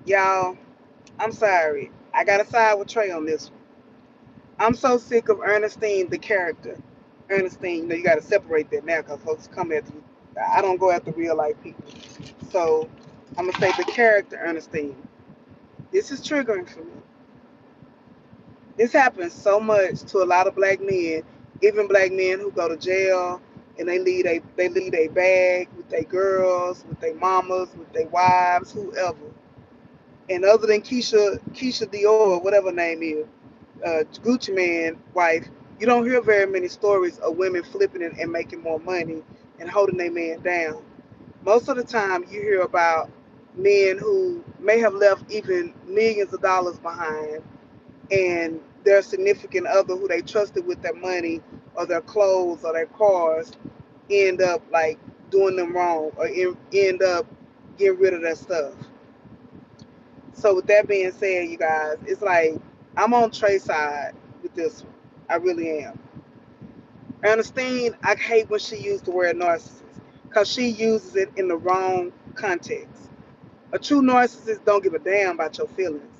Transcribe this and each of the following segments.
Y'all, I'm sorry. I gotta side with Trey on this one. I'm so sick of Ernestine, the character. Ernestine, you gotta separate that now because folks come after you. I don't go after real life people. So I'm gonna say the character Ernestine. This is triggering for me. This happens so much to a lot of black men, even black men who go to jail and they lead a bag with their girls, with their mamas, with their wives, whoever. And other than Keisha Dior, whatever her name is, Gucci Man wife, you don't hear very many stories of women flipping and making more money and holding their man down. Most of the time, you hear about men who may have left even millions of dollars behind, and their significant other who they trusted with their money or their clothes or their cars end up like doing them wrong or end up getting rid of their stuff. So with that being said, you guys, it's like I'm on Trey's side with this one. I really am. Ernestine, I hate when she used the word narcissist because she uses it in the wrong context. A true narcissist don't give a damn about your feelings.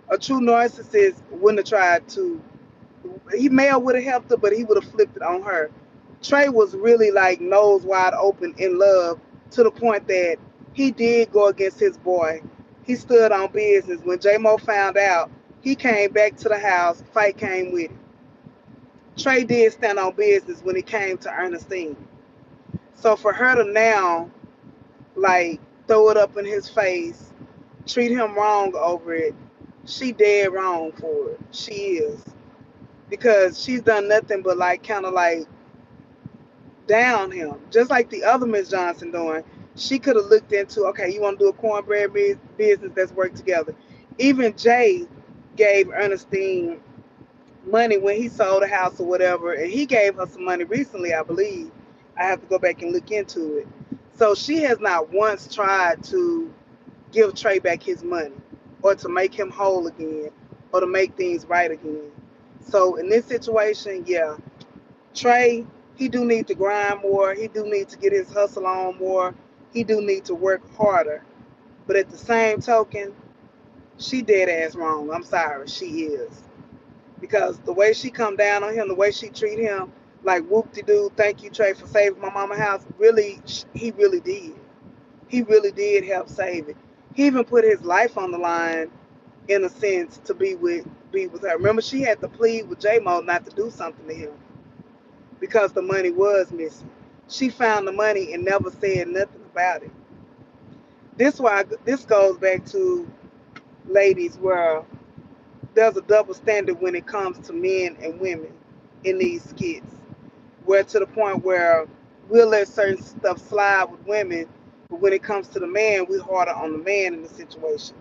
A true narcissist wouldn't have tried to. He may have would have helped her, but he would have flipped it on her. Trey was really like nose wide open in love to the point that he did go against his boy. He stood on business. When J Mo found out, he came back to the house. Fight came with it. Trey did stand on business when it came to Ernestine. So for her to now like throw it up in his face, treat him wrong over it, she dead wrong for it. She is. Because she's done nothing but like kind of like down him, just like the other Miss Johnson doing. She could have looked into, okay, you want to do a cornbread business, let's work together. Even Jay gave Ernestine money when he sold a house or whatever, and he gave her some money recently, I believe. I have to go back and look into it. So she has not once tried to give Trey back his money or to make him whole again or to make things right again. So in this situation, yeah, Trey, he do need to grind more. He do need to get his hustle on more. He do need to work harder. But at the same token, she dead ass wrong. I'm sorry, she is. Because the way she come down on him, the way she treat him, like whoop de doo, thank you Trey for saving my mama house. Really, he really did. He really did help save it. He even put his life on the line in a sense to be with her. Remember, she had to plead with J Mo not to do something to him because the money was missing. She found the money and never said nothing about it. This goes back to ladies where there's a double standard when it comes to men and women in these skits. Where to the point where we'll let certain stuff slide with women, but when it comes to the man, we're harder on the man in the situation.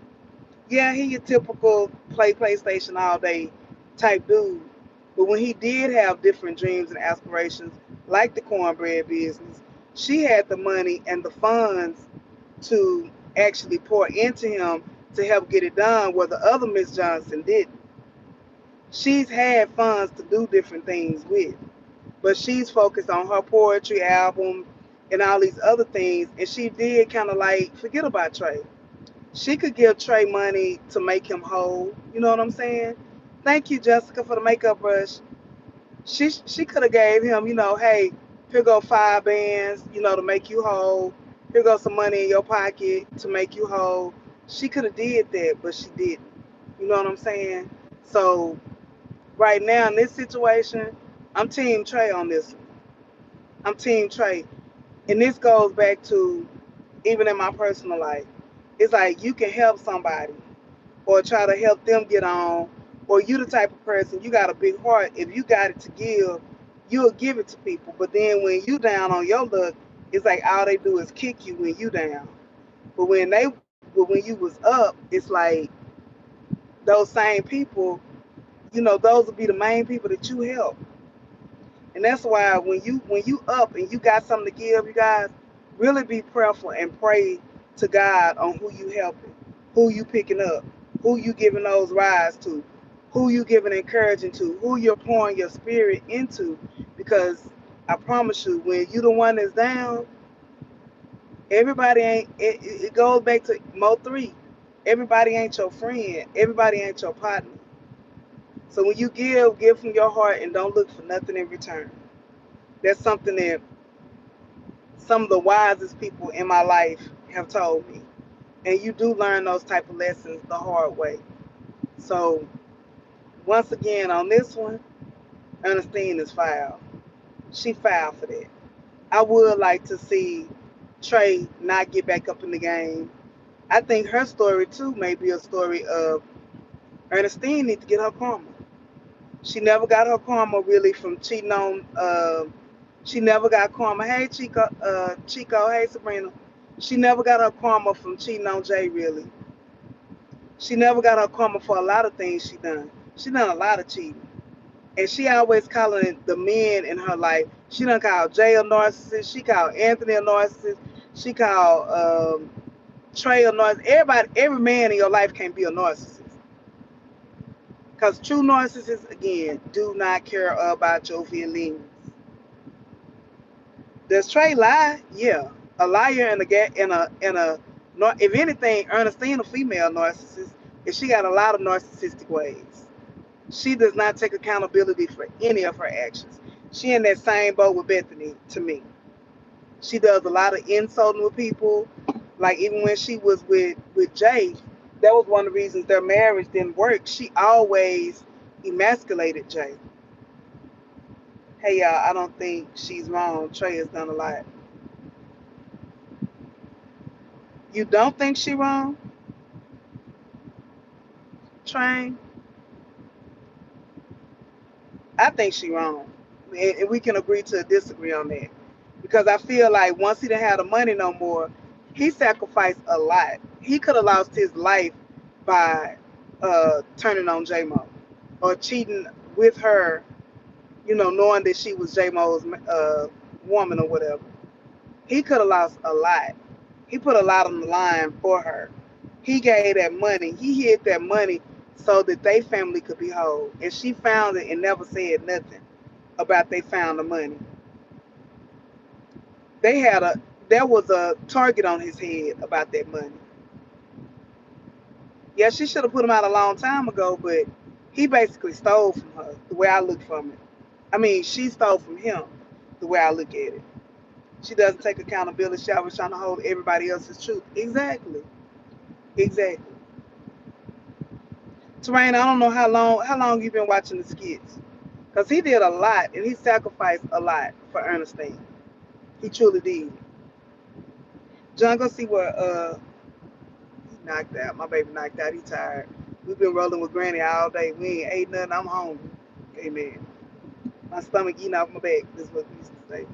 Yeah, he your typical play PlayStation all day type dude. But when he did have different dreams and aspirations, like the cornbread business, she had the money and the funds to actually pour into him to help get it done, where the other Miss Johnson didn't. She's had funds to do different things with, but she's focused on her poetry album and all these other things, and she did kind of like forget about Trey. She could give Trey money to make him whole. You know what I'm saying? Thank you, Jessica, for the makeup brush. She could have gave him, hey, here go 5 bands, to make you whole. Here goes some money in your pocket to make you whole. She could have did that, but she didn't. You know what I'm saying? So right now in this situation, I'm Team Trey on this one. I'm Team Trey, and this goes back to even in my personal life. It's like you can help somebody or try to help them get on, or you the type of person, you got a big heart. If you got it to give, you'll give it to people. But then when you down on your luck, it's like all they do is kick you when you down. But when you was up, it's like those same people, those will be the main people that you help. And that's why when you up and you got something to give, you guys really be prayerful and pray to God on who you helping, who you picking up, who you giving those rides to, who you giving encouraging to, who you're pouring your spirit into. Because I promise you, when you the one that's down, everybody ain't. It goes back to Mo 3. Everybody ain't your friend. Everybody ain't your partner. So when you give from your heart and don't look for nothing in return. That's something that some of the wisest people in my life have told me. And you do learn those type of lessons the hard way. So once again on this one, Ernestine is foul. She foul for that. I would like to see Trey not get back up in the game. I think her story too may be a story of Ernestine need to get her karma. She never got her karma really from cheating on. She never got karma. Hey Chico. Hey Sabrina. She never got her karma from cheating on Jay. Really, she never got her karma for a lot of things she done. She done a lot of cheating, and she always calling the men in her life. She done called Jay a narcissist. She called Anthony a narcissist. She called Trey a narcissist. Everybody, every man in your life can't be a narcissist. Because true narcissists, again, do not care about your feelings. Does Trey lie? Yeah. A liar and a if anything, Ernestine a female narcissist, and she got a lot of narcissistic ways. She does not take accountability for any of her actions. She in that same boat with Bethany to me. She does a lot of insulting with people. Like even when she was with Jay, that was one of the reasons their marriage didn't work. She always emasculated Jay. Hey y'all, I don't think she's wrong. Trey has done a lot. You don't think she wrong, Train? I think she wrong, and we can agree to disagree on that. Because I feel like once he didn't have the money no more, he sacrificed a lot. He could have lost his life by turning on J Mo or cheating with her, knowing that she was J Mo's woman or whatever. He could have lost a lot. He put a lot on the line for her. He gave that money. He hid that money so that they family could be whole. And she found it and never said nothing about they found the money. They had a There was a target on his head about that money. Yeah, she should have put him out a long time ago, but he basically stole from her, the way I look from it. I mean, she stole from him, the way I look at it. She doesn't take accountability. She always trying to hold everybody else's truth. Exactly. Exactly. Terrain, I don't know how long you been watching the skits. Cause he did a lot and he sacrificed a lot for Ernestine. He truly did. John, go see what he knocked out. My baby knocked out. He tired. We've been rolling with Granny all day. We ain't ate nothing. I'm hungry. Amen. My stomach eating off my back. This is what we used to say.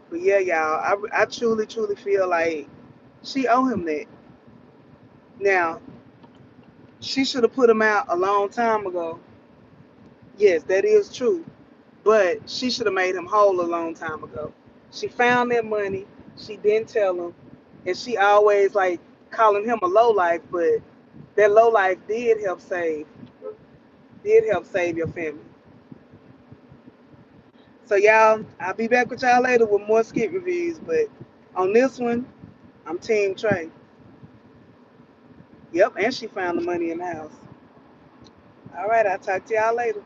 But yeah, y'all, I truly, truly feel like she owe him that. Now, she should have put him out a long time ago. Yes, that is true. But she should have made him whole a long time ago. She found that money. She didn't tell him. And she always like calling him a low life, but that low life did help save your family. So y'all, I'll be back with y'all later with more skit reviews. But on this one, I'm Team Trey. Yep, and she found the money in the house. All right, I'll talk to y'all later.